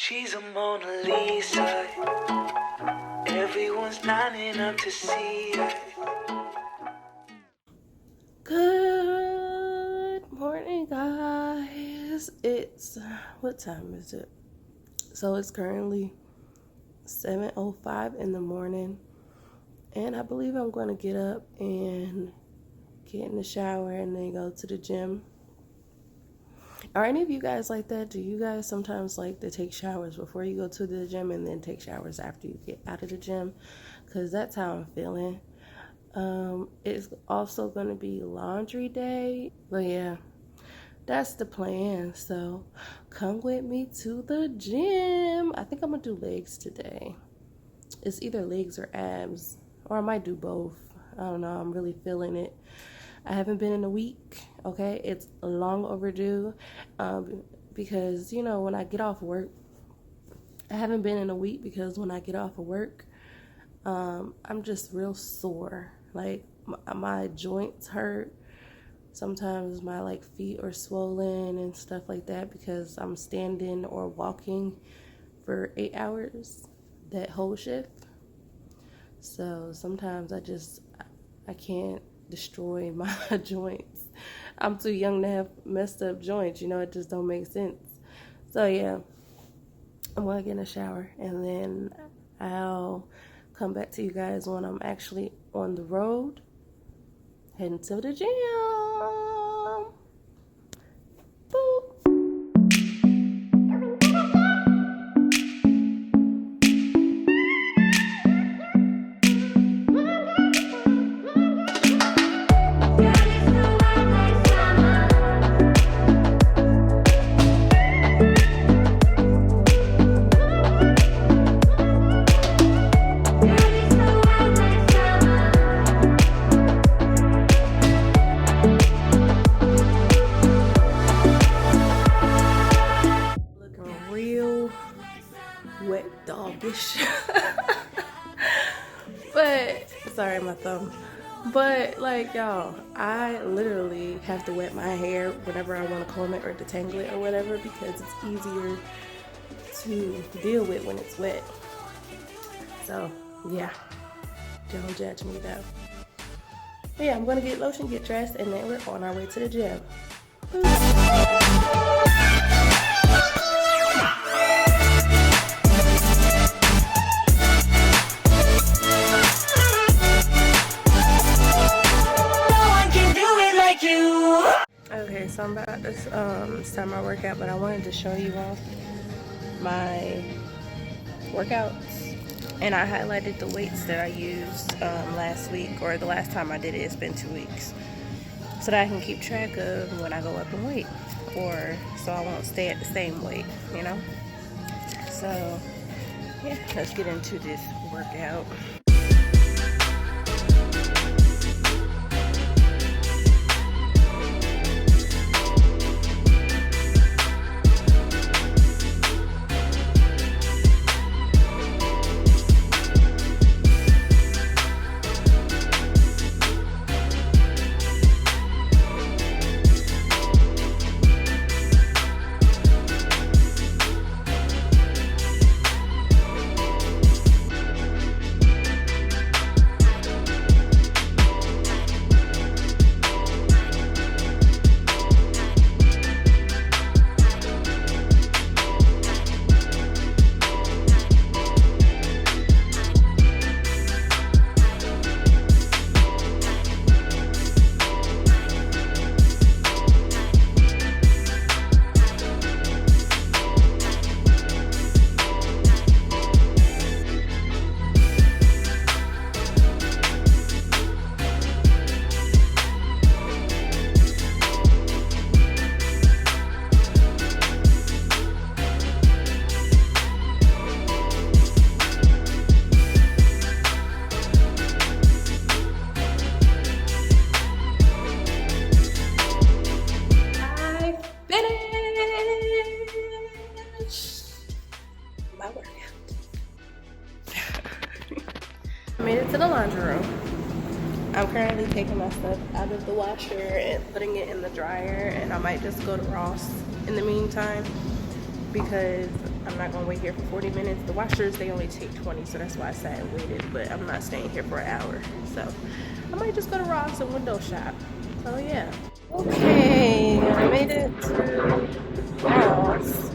She's a Mona Lisa. Everyone's lining up to see her. Good morning, guys. What time is it? So it's currently 7:05 in the morning, and I believe I'm going to get up and get in the shower and then go to the gym. Are any of you guys like that? Do you guys sometimes like to take showers before you go to the gym and then take showers after you get out of the gym? Because that's how I'm feeling. It's also going to be laundry day. But yeah, that's the plan. So come with me to the gym. I think I'm going to do legs today. It's either legs or abs. Or I might do both. I don't know. I'm really feeling it. I haven't been in a week, okay? It's long overdue because, you know, when I get off work, I haven't been in a week because when I get off of work, I'm just real sore. Like, my joints hurt. Sometimes my, like, feet are swollen and stuff like that because I'm standing or walking for 8 hours, that whole shift. So sometimes I can't destroy my joints. I'm too young to have messed up joints, you know, it just don't make sense. So yeah, I'm gonna get in a shower and then I'll come back to you guys when I'm actually on the road heading to the gym. Boop. Wet doggish. But sorry, my thumb. But like, y'all, I literally have to wet my hair whenever I want to comb it or detangle it or whatever because it's easier to deal with when it's wet. So yeah, don't judge me though. But yeah, I'm gonna get lotion, get dressed, and then we're on our way to the gym. Okay, so I'm about to start my workout, but I wanted to show you all my workouts. And I highlighted the weights that I used last week, or the last time I did it. It's been 2 weeks. So that I can keep track of when I go up in weight, or so I won't stay at the same weight, you know? So, yeah, let's get into this workout. Made it to the laundry room. I'm currently taking my stuff out of the washer and putting it in the dryer, and I might just go to Ross in the meantime because I'm not gonna wait here for 40 minutes. The washers, they only take 20, so that's why I sat and waited, but I'm not staying here for an hour. So I might just go to Ross and window shop. So yeah. Okay, I made it to Ross.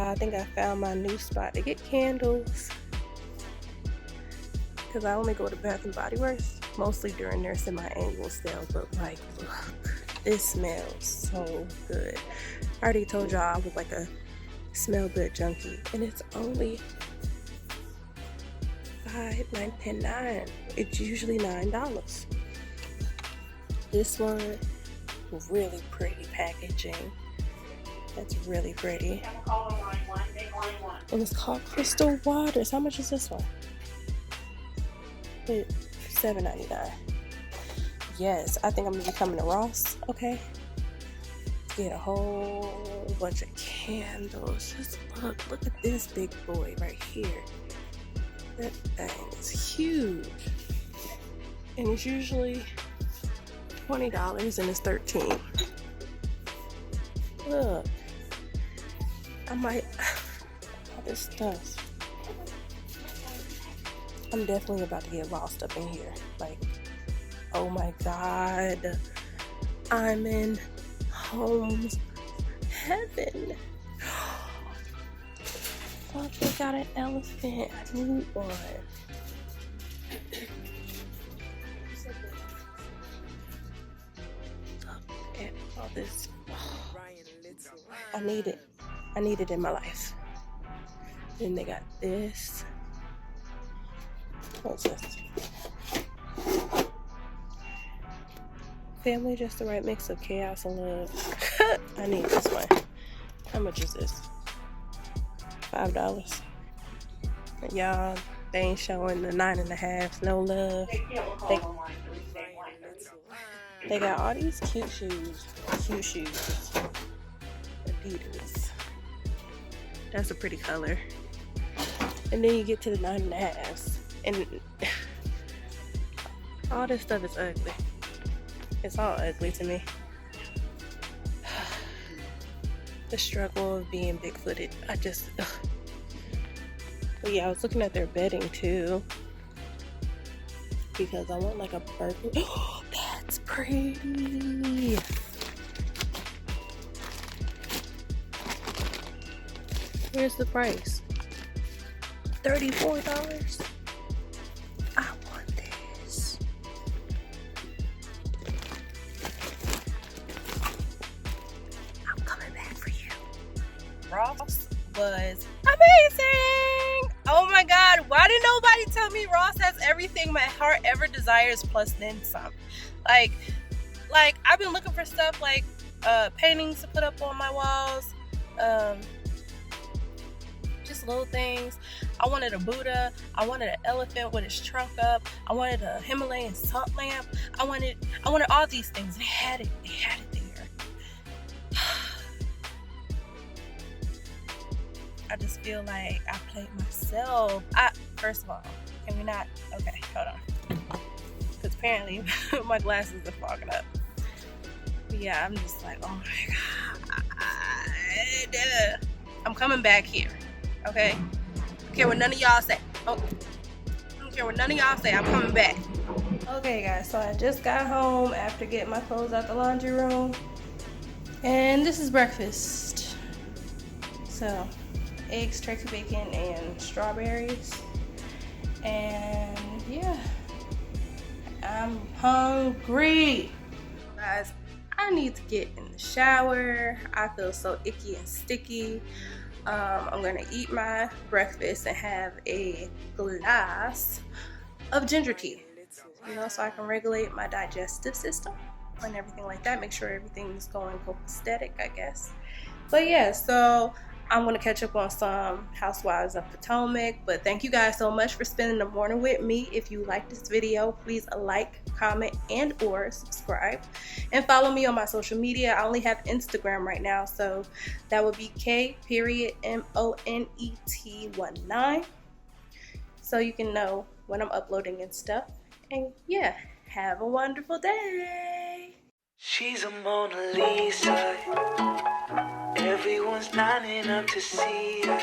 I think I found my new spot to get candles, because I only go to Bath and Body Works mostly during their semi-annual sale. But like, look, this smells so good. I already told y'all I was like a smell good junkie, and it's only $5.99. It's usually $9. This one, really pretty packaging. That's really pretty. And it's called Crystal Waters. How much is this one? It's $7.99. Yes, I think I'm gonna be coming to Ross. Okay. Get a whole bunch of candles. Just look at this big boy right here. That thing is huge. And it's usually $20 and it's $13. Look. I might, all this stuff. I'm definitely about to get lost up in here. Like, oh my God. I'm in Home's heaven. Look, they got an elephant. I need one. Look at all this. I need it. I need it in my life. Then they got this. What's this? Family, just the right mix of chaos and love. I need this one. How much is this? $5. Y'all, they ain't showing the 9.5. No love. They got all these cute shoes. Cute shoes. Adidas. That's a pretty color. And then you get to the 9.5s, and all this stuff is ugly. It's all ugly to me. The struggle of being big-footed. But yeah, I was looking at their bedding too, because I want like a burgundy. Oh, that's pretty. Here's the price. $34. I want this. I'm coming back for you. Ross was amazing. Oh my God. Why did nobody tell me Ross has everything my heart ever desires plus then some? Like I've been looking for stuff like paintings to put up on my walls. Just little things. I wanted a Buddha. I wanted an elephant with its trunk up. I wanted a Himalayan salt lamp. I wanted all these things. They had it there. I just feel like I played myself. First of all, can we not? Okay, hold on. Because apparently my glasses are fogging up. But yeah, I'm just like, oh my God. I'm coming back here. Okay? I don't care what none of y'all say. I don't care what none of y'all say. I'm coming back. Okay, guys. So I just got home after getting my clothes out the laundry room. And this is breakfast. So, eggs, turkey bacon, and strawberries. And yeah. I'm hungry. Guys, I need to get in the shower. I feel so icky and sticky. I'm gonna eat my breakfast and have a glass of ginger tea, you know, so I can regulate my digestive system and everything like that. Make sure everything's going copacetic, I guess. But yeah, so I'm gonna catch up on some Housewives of Potomac. But thank you guys so much for spending the morning with me. If you like this video, please like, comment, and or subscribe. And follow me on my social media. I only have Instagram right now, so that would be K.Monet19. So you can know when I'm uploading and stuff. And yeah, have a wonderful day. She's a Mona Lisa. Everyone's lining up to see her.